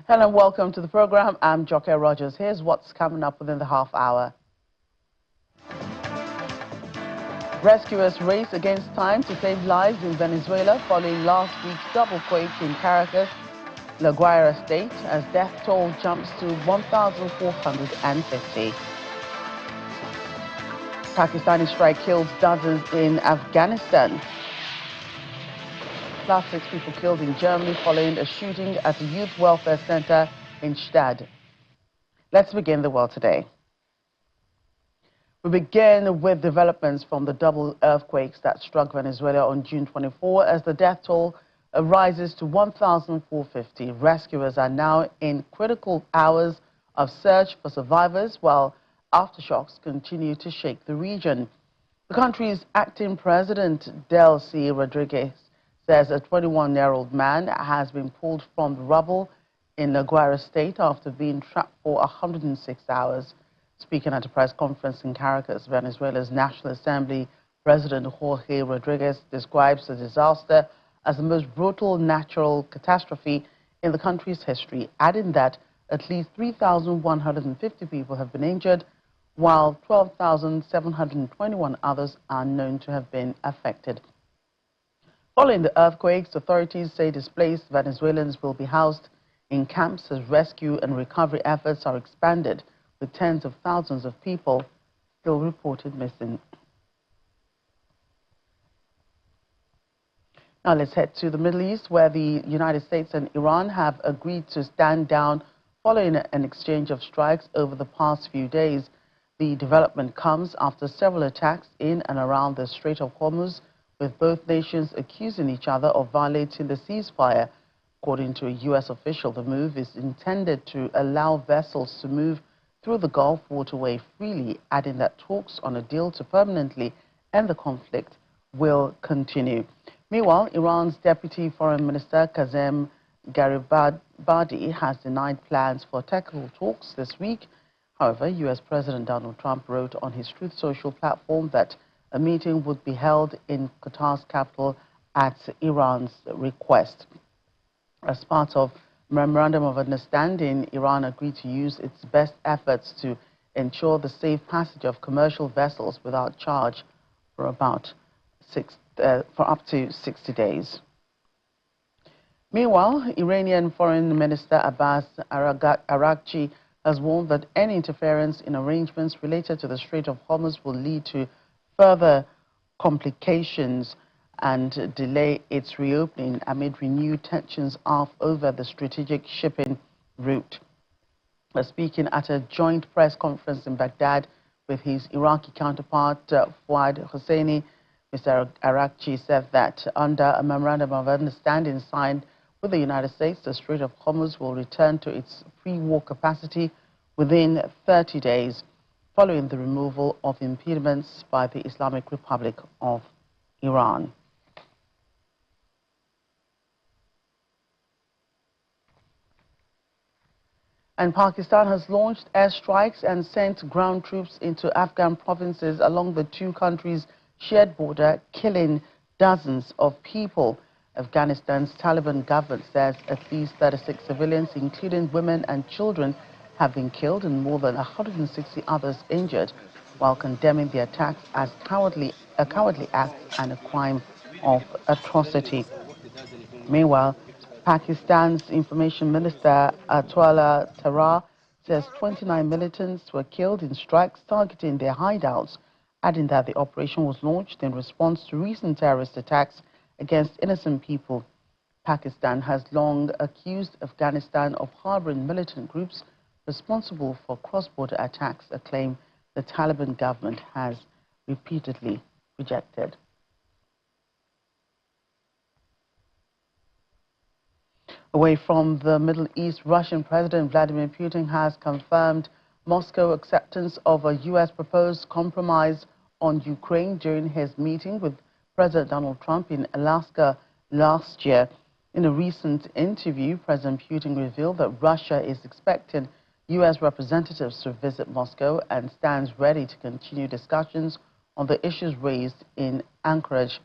Hello and welcome to the program. I'm Joke Rogers. Here's what's coming up within the half hour. Rescuers race against time to save lives in Venezuela following last week's double quake in Caracas, La Guaira state, as death toll jumps to 1,450. Pakistani strike kills dozens in Afghanistan. Plus 6 people killed in Germany following a shooting at a youth welfare center in Stade. Let's begin the world today. We begin with developments from the double earthquakes that struck Venezuela on June 24 as the death toll rises to 1,450. Rescuers are now in critical hours of search for survivors while aftershocks continue to shake the region. The country's acting president, Delcy Rodriguez, says a 21-year-old man has been pulled from the rubble in La Guaira state after being trapped for 106 hours. Speaking at a press conference in Caracas, Venezuela's National Assembly President Jorge Rodriguez describes the disaster as the most brutal natural catastrophe in the country's history, adding that at least 3,150 people have been injured, while 12,721 others are known to have been affected. Following the earthquakes, authorities say displaced Venezuelans will be housed in camps as rescue and recovery efforts are expanded, with tens of thousands of people still reported missing. Now let's head to the Middle East, where the United States and Iran have agreed to stand down following an exchange of strikes over the past few days. The development comes after several attacks in and around the Strait of Hormuz, with both nations accusing each other of violating the ceasefire. According to a U.S. official, the move is intended to allow vessels to move through the Gulf waterway freely, adding that talks on a deal to permanently end the conflict will continue. Meanwhile, Iran's Deputy Foreign Minister Kazem Garibabadi has denied plans for technical talks this week. However, U.S. President Donald Trump wrote on his Truth Social platform that a meeting would be held in Qatar's capital at Iran's request. As part of a memorandum of understanding, Iran agreed to use its best efforts to ensure the safe passage of commercial vessels without charge for up to 60 days. Meanwhile, Iranian Foreign Minister Abbas Araghchi has warned that any interference in arrangements related to the Strait of Hormuz will lead to further complications and delay its reopening amid renewed tensions over the strategic shipping route. Speaking at a joint press conference in Baghdad with his Iraqi counterpart Fuad Hosseini, Mr. Araghchi said that under a memorandum of understanding signed with the United States, the Strait of Hormuz will return to its pre-war capacity within 30 days, following the removal of impediments by the Islamic Republic of Iran. And Pakistan has launched airstrikes and sent ground troops into Afghan provinces along the two countries' shared border, killing dozens of people. Afghanistan's Taliban government says at least 36 civilians, including women and children, have been killed and more than 160 others injured, while condemning the attacks as a cowardly act and a crime of atrocity. Meanwhile, Pakistan's Information Minister Atwala Tarar says 29 militants were killed in strikes targeting their hideouts, adding that the operation was launched in response to recent terrorist attacks against innocent people. Pakistan has long accused Afghanistan of harboring militant groups responsible for cross-border attacks, a claim the Taliban government has repeatedly rejected. Away from the Middle East, Russian President Vladimir Putin has confirmed Moscow's acceptance of a U.S. proposed compromise on Ukraine during his meeting with President Donald Trump in Alaska last year. In a recent interview, President Putin revealed that Russia is expecting U.S. representatives to visit Moscow and stands ready to continue discussions on the issues raised in Anchorage.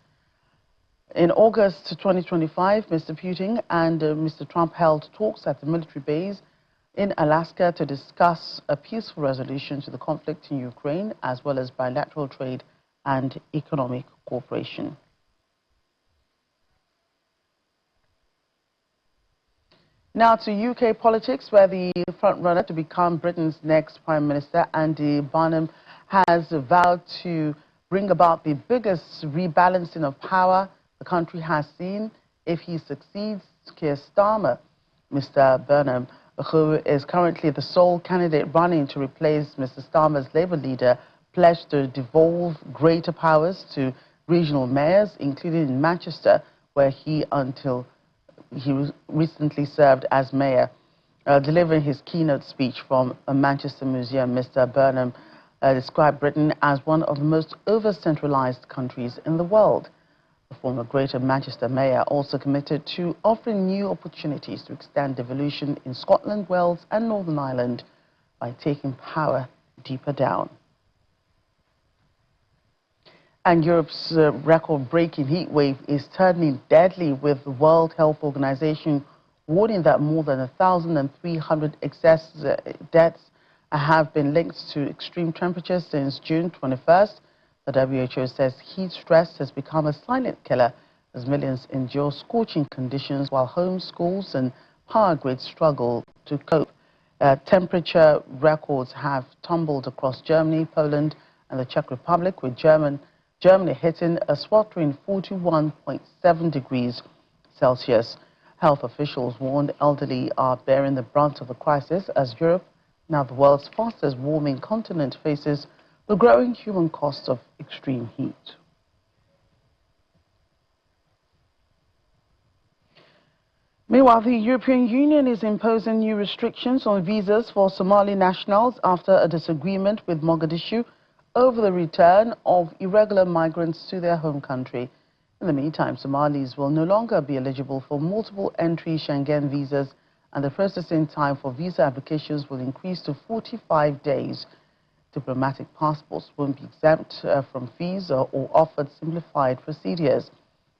In August 2025, Mr. Putin and Mr. Trump held talks at the military base in Alaska to discuss a peaceful resolution to the conflict in Ukraine, as well as bilateral trade and economic cooperation. Now to UK politics, where the frontrunner to become Britain's next Prime Minister, Andy Burnham, has vowed to bring about the biggest rebalancing of power the country has seen if he succeeds Keir Starmer. Mr. Burnham, who is currently the sole candidate running to replace Mr. Starmer's Labour leader, pledged to devolve greater powers to regional mayors, including in Manchester, where he recently served as mayor. Delivering his keynote speech from a Manchester museum, Mr. Burnham described Britain as one of the most over-centralised countries in the world. The former Greater Manchester mayor also committed to offering new opportunities to extend devolution in Scotland, Wales and Northern Ireland by taking power deeper down. And Europe's record-breaking heat wave is turning deadly, with the World Health Organization warning that more than 1,300 excess deaths have been linked to extreme temperatures since June 21st. The WHO says heat stress has become a silent killer as millions endure scorching conditions while homes, schools and power grids struggle to cope. Temperature records have tumbled across Germany, Poland and the Czech Republic, with Germany hitting a sweltering 41.7 degrees Celsius. Health officials warned elderly are bearing the brunt of the crisis as Europe, now the world's fastest warming continent, faces the growing human cost of extreme heat. Meanwhile, the European Union is imposing new restrictions on visas for Somali nationals after a disagreement with Mogadishu over the return of irregular migrants to their home country. In the meantime, Somalis will no longer be eligible for multiple entry Schengen visas, and the processing time for visa applications will increase to 45 days. Diplomatic passports won't be exempt from fees or offered simplified procedures.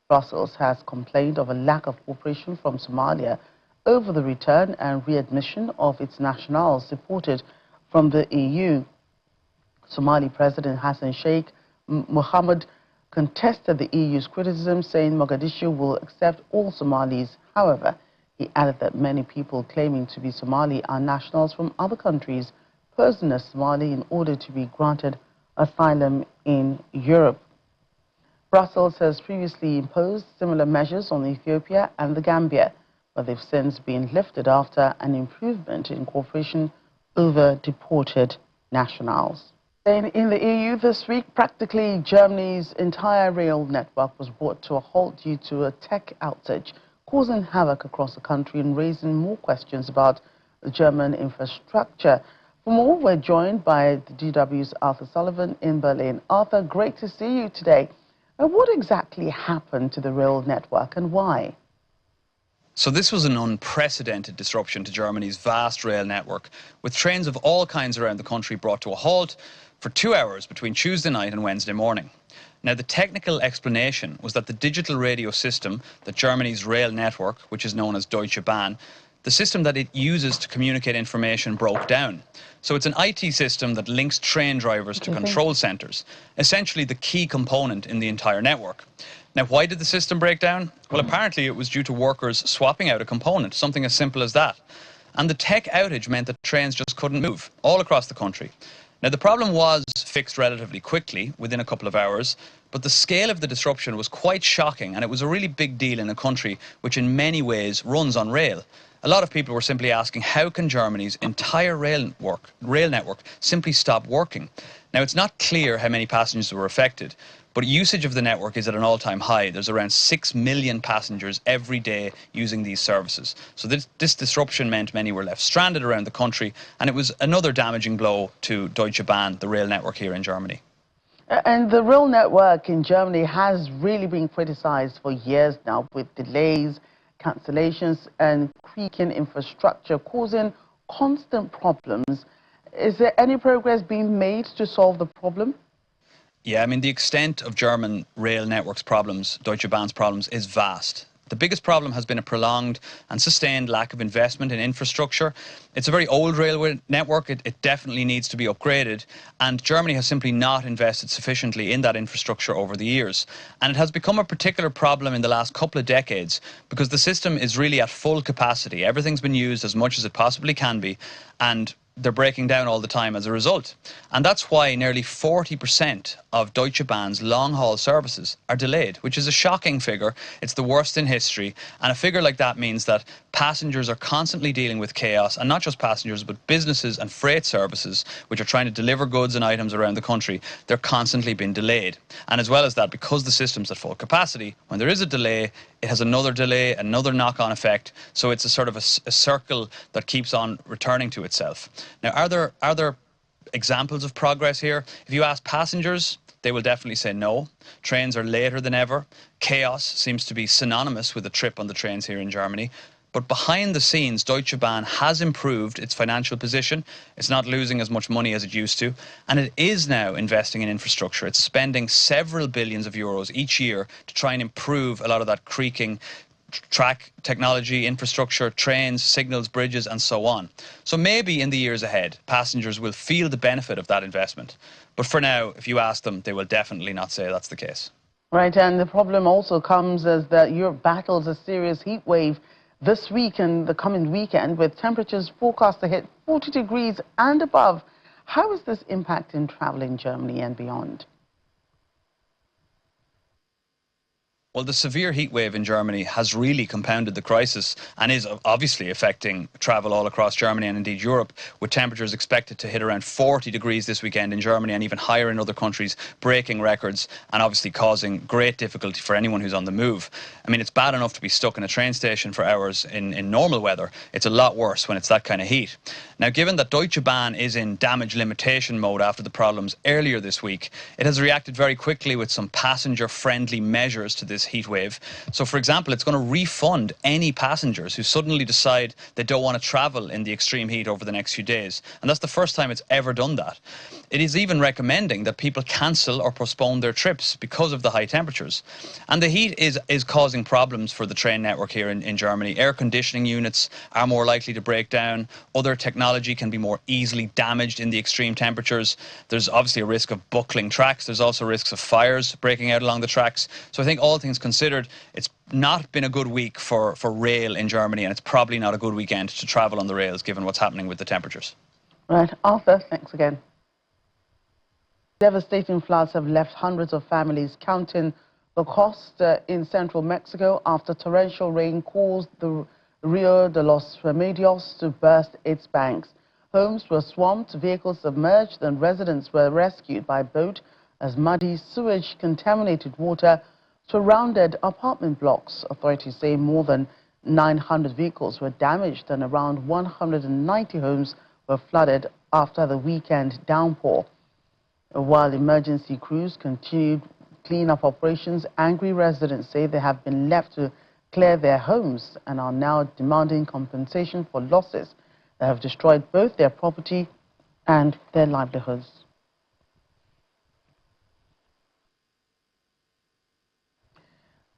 Brussels has complained of a lack of cooperation from Somalia over the return and readmission of its nationals deported from the EU. Somali President Hassan Sheikh Mohammed contested the EU's criticism, saying Mogadishu will accept all Somalis. However, he added that many people claiming to be Somali are nationals from other countries posing as Somali in order to be granted asylum in Europe. Brussels has previously imposed similar measures on Ethiopia and the Gambia, but they've since been lifted after an improvement in cooperation over deported nationals. In the EU this week, practically Germany's entire rail network was brought to a halt due to a tech outage, causing havoc across the country and raising more questions about the German infrastructure. For more, we're joined by the DW's Arthur Sullivan in Berlin. Arthur, great to see you today. What exactly happened to the rail network and why? So this was an unprecedented disruption to Germany's vast rail network, with trains of all kinds around the country brought to a halt for 2 hours between Tuesday night and Wednesday morning. Now, the technical explanation was that the digital radio system that Germany's rail network, which is known as Deutsche Bahn, the system that it uses to communicate information, broke down. So it's an IT system that links train drivers to control centres, essentially the key component in the entire network. Now, why did the system break down? Well, apparently it was due to workers swapping out a component, something as simple as that. And the tech outage meant that trains just couldn't move all across the country. Now, the problem was fixed relatively quickly, within a couple of hours, but the scale of the disruption was quite shocking, and it was a really big deal in a country which in many ways runs on rail. A lot of people were simply asking, how can Germany's entire rail network simply stop working? Now, it's not clear how many passengers were affected, but usage of the network is at an all-time high. There's around 6 million passengers every day using these services. So this disruption meant many were left stranded around the country, and it was another damaging blow to Deutsche Bahn, the rail network here in Germany. And the rail network in Germany has really been criticized for years now, with delays, cancellations and creaking infrastructure causing constant problems. Is there any progress being made to solve the problem? Yeah, I mean, the extent of German rail networks problems, Deutsche Bahn's problems, is vast. The biggest problem has been a prolonged and sustained lack of investment in infrastructure. It's a very old railway network. It definitely needs to be upgraded. And Germany has simply not invested sufficiently in that infrastructure over the years. And it has become a particular problem in the last couple of decades because the system is really at full capacity. Everything's been used as much as it possibly can be. And they're breaking down all the time as a result. And that's why nearly 40% of Deutsche Bahn's long-haul services are delayed, which is a shocking figure. It's the worst in history. And a figure like that means that passengers are constantly dealing with chaos, and not just passengers, but businesses and freight services, which are trying to deliver goods and items around the country. They're constantly being delayed. And as well as that, because the system's at full capacity, when there is a delay, it has another delay, another knock-on effect. So it's a sort of a circle that keeps on returning to itself. Now, are there examples of progress here? If you ask passengers, they will definitely say no. Trains are later than ever. Chaos seems to be synonymous with a trip on the trains here in Germany. But behind the scenes, Deutsche Bahn has improved its financial position. It's not losing as much money as it used to. And it is now investing in infrastructure. It's spending several billions of euros each year to try and improve a lot of that creaking track technology, infrastructure, trains, signals, bridges, and so on. So maybe in the years ahead, passengers will feel the benefit of that investment. But for now, if you ask them, they will definitely not say that's the case. Right, and the problem also comes as that Europe battles a serious heat wave this week and the coming weekend, with temperatures forecast to hit 40 degrees and above. How is this impacting travel in Germany and beyond? Well, the severe heat wave in Germany has really compounded the crisis and is obviously affecting travel all across Germany and indeed Europe, with temperatures expected to hit around 40 degrees this weekend in Germany and even higher in other countries, breaking records and obviously causing great difficulty for anyone who's on the move. I mean, it's bad enough to be stuck in a train station for hours in normal weather. It's a lot worse when it's that kind of heat. Now, given that Deutsche Bahn is in damage limitation mode after the problems earlier this week, it has reacted very quickly with some passenger-friendly measures to this heat wave. So, for example, it's going to refund any passengers who suddenly decide they don't want to travel in the extreme heat over the next few days. And that's the first time it's ever done that. It is even recommending that people cancel or postpone their trips because of the high temperatures. And the heat is causing problems for the train network here in Germany. Air conditioning units are more likely to break down. Other technology can be more easily damaged in the extreme temperatures. There's obviously a risk of buckling tracks. There's also risks of fires breaking out along the tracks. So I think all things considered, it's not been a good week for rail in Germany, and it's probably not a good weekend to travel on the rails given what's happening with the temperatures. Right, Arthur, thanks again. Devastating floods have left hundreds of families counting the cost in central Mexico after torrential rain caused the Rio de los Remedios to burst its banks. Homes were swamped, vehicles submerged, and residents were rescued by boat as muddy sewage contaminated water surrounded apartment blocks. Authorities say more than 900 vehicles were damaged and around 190 homes were flooded after the weekend downpour. While emergency crews continued clean-up operations, angry residents say they have been left to clear their homes and are now demanding compensation for losses that have destroyed both their property and their livelihoods.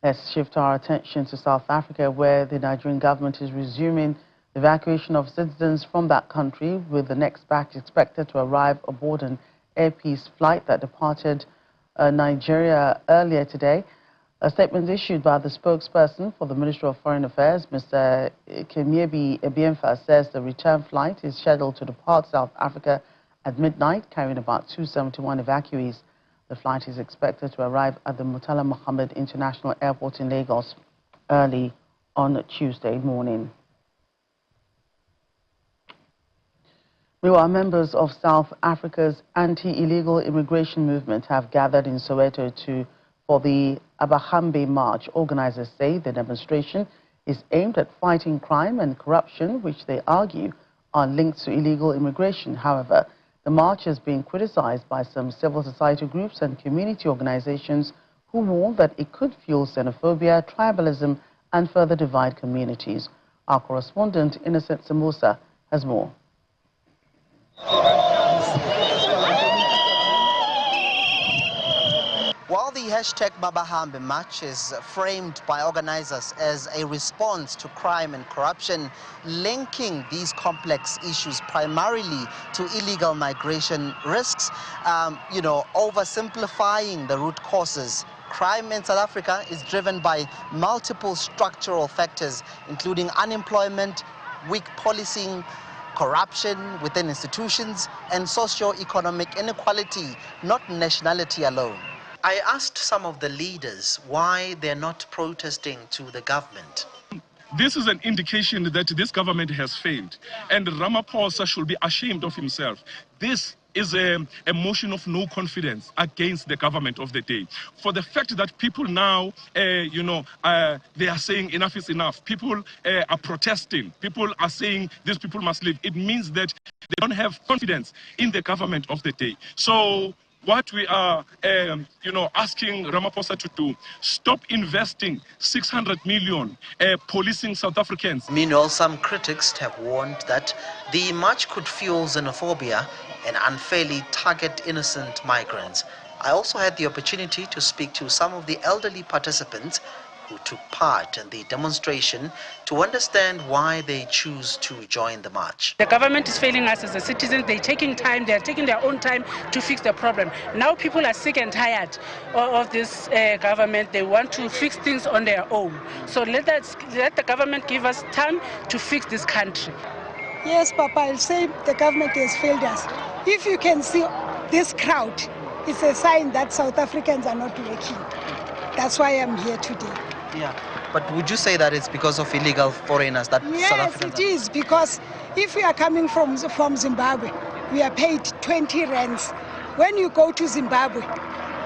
Let's shift our attention to South Africa, where the Nigerian government is resuming the evacuation of citizens from that country, with the next batch expected to arrive aboard an Air Peace flight that departed Nigeria earlier today. A statement issued by the spokesperson for the Ministry of Foreign Affairs, Mr. Kemiebi Ebiemfa, says the return flight is scheduled to depart South Africa at midnight, carrying about 271 evacuees. The flight is expected to arrive at the Murtala Mohammed International Airport in Lagos early on Tuesday morning. Meanwhile, members of South Africa's anti-illegal immigration movement have gathered in Soweto for the Abahambe March. Organizers say the demonstration is aimed at fighting crime and corruption, which they argue are linked to illegal immigration. However, the march has been criticized by some civil society groups and community organizations who warn that it could fuel xenophobia, tribalism, and further divide communities. Our correspondent, Innocent Samusa, has more. hashtag Babahambe march is framed by organizers as a response to crime and corruption, linking these complex issues primarily to illegal migration risks, oversimplifying the root causes. Crime in South Africa is driven by multiple structural factors, including unemployment, weak policing, corruption within institutions, and socio-economic inequality, not nationality alone. I asked some of the leaders why they're not protesting to the government. This is an indication that this government has failed, and Ramaphosa should be ashamed of himself. This is a motion of no confidence against the government of the day. For the fact that people now, they are saying enough is enough. People are protesting. People are saying these people must leave. It means that they don't have confidence in the government of the day. So what we are, asking Ramaphosa to do, stop investing 600 million policing South Africans. Meanwhile, some critics have warned that the march could fuel xenophobia and unfairly target innocent migrants. I also had the opportunity to speak to some of the elderly participants who took part in the demonstration to understand why they choose to join the march. The government is failing us as a citizen. They're taking their own time to fix the problem. Now people are sick and tired of this government. They want to fix things on their own. So let the government give us time to fix this country. Yes, Papa, I'll say the government has failed us. If you can see this crowd, it's a sign that South Africans are not working. That's why I'm here today. Yeah, but would you say that it's because of illegal foreigners that South Africans? Yes, it is, because if we are coming from Zimbabwe, we are paid 20 rands. When you go to Zimbabwe,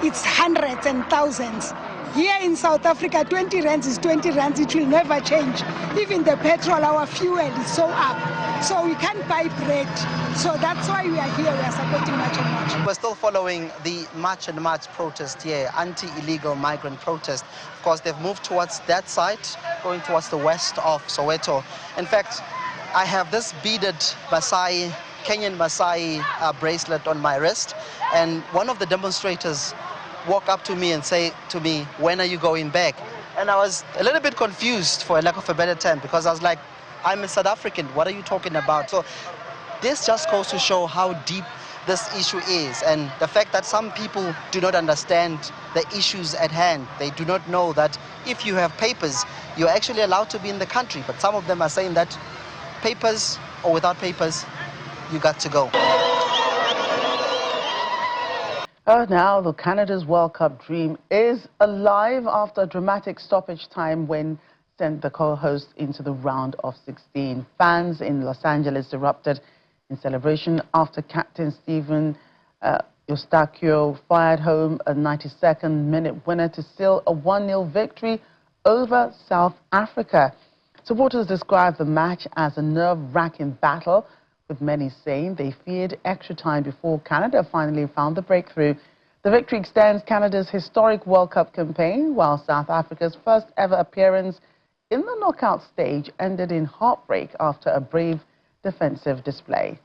it's hundreds and thousands. Here in South Africa, 20 rands is 20 rands. It will never change. Even the petrol, our fuel is so up. So we can't buy bread. So that's why we are here. We are supporting March and March. We're still following the March and March protest here, anti-illegal migrant protest. Of course, they've moved towards that side, going towards the west of Soweto. In fact, I have this beaded Kenyan Maasai bracelet on my wrist, and one of the demonstrators walk up to me and say to me, "When are you going back?" And I was a little bit confused, for a lack of a better term, because I was like, I'm a South African, what are you talking about? So this just goes to show how deep this issue is, and the fact that some people do not understand the issues at hand. They do not know that if you have papers, you're actually allowed to be in the country, but some of them are saying that papers or without papers, you got to go. Now, the Canada's World Cup dream is alive after a dramatic stoppage time when sent the co-host into the round of 16. Fans in Los Angeles erupted in celebration after Captain Steven Eustachio fired home a 92nd minute winner to seal a 1-0 victory over South Africa. Supporters described the match as a nerve-wracking battle, with many saying they feared extra time before Canada finally found the breakthrough. The victory extends Canada's historic World Cup campaign, while South Africa's first ever appearance in the knockout stage ended in heartbreak after a brave defensive display.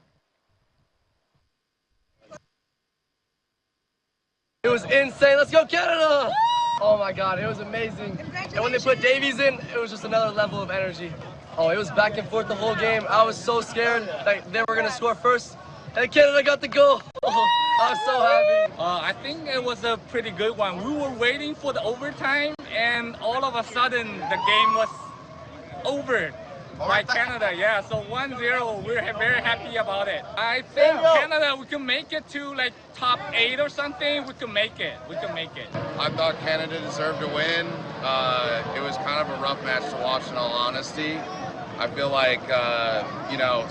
It was insane. Let's go Canada! Oh my God, it was amazing. And when they put Davies in, it was just another level of energy. Oh, it was back and forth the whole game. I was so scared that they were going to score first. And Canada got the goal. I was so happy. I think it was a pretty good one. We were waiting for the overtime, and all of a sudden, the game was over by Canada. Yeah, so 1-0. We're very happy about it. I think Canada, we can make it to like top 8 or something. We can make it. We can make it. I thought Canada deserved to win. It was kind of a rough match to watch, in all honesty. I feel like,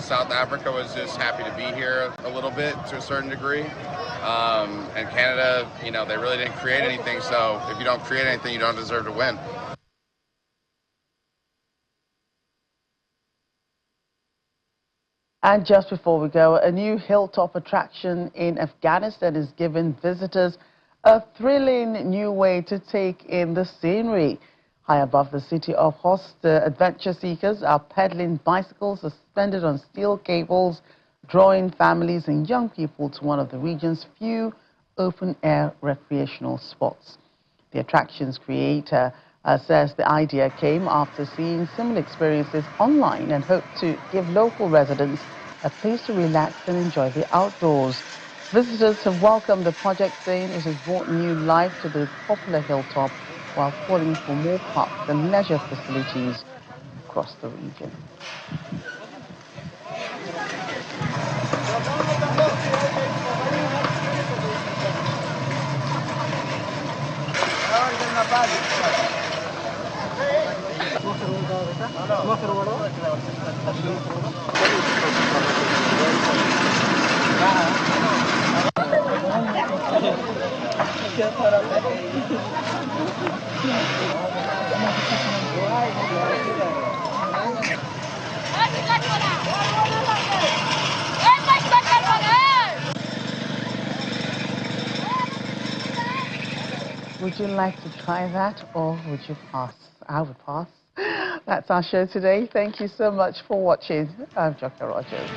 South Africa was just happy to be here a little bit to a certain degree. And Canada, they really didn't create anything. So if you don't create anything, you don't deserve to win. And just before we go, a new hilltop attraction in Afghanistan is giving visitors a thrilling new way to take in the scenery. High above the city of Host, adventure seekers are pedaling bicycles suspended on steel cables, drawing families and young people to one of the region's few open-air recreational spots. The attraction's creator says the idea came after seeing similar experiences online and hoped to give local residents a place to relax and enjoy the outdoors. Visitors have welcomed the project, saying it has brought new life to the popular hilltop while calling for more parks and leisure facilities across the region. Would you like to try that, or would you pass? I would pass. That's our show today. Thank you so much for watching. I'm Joker Rogers.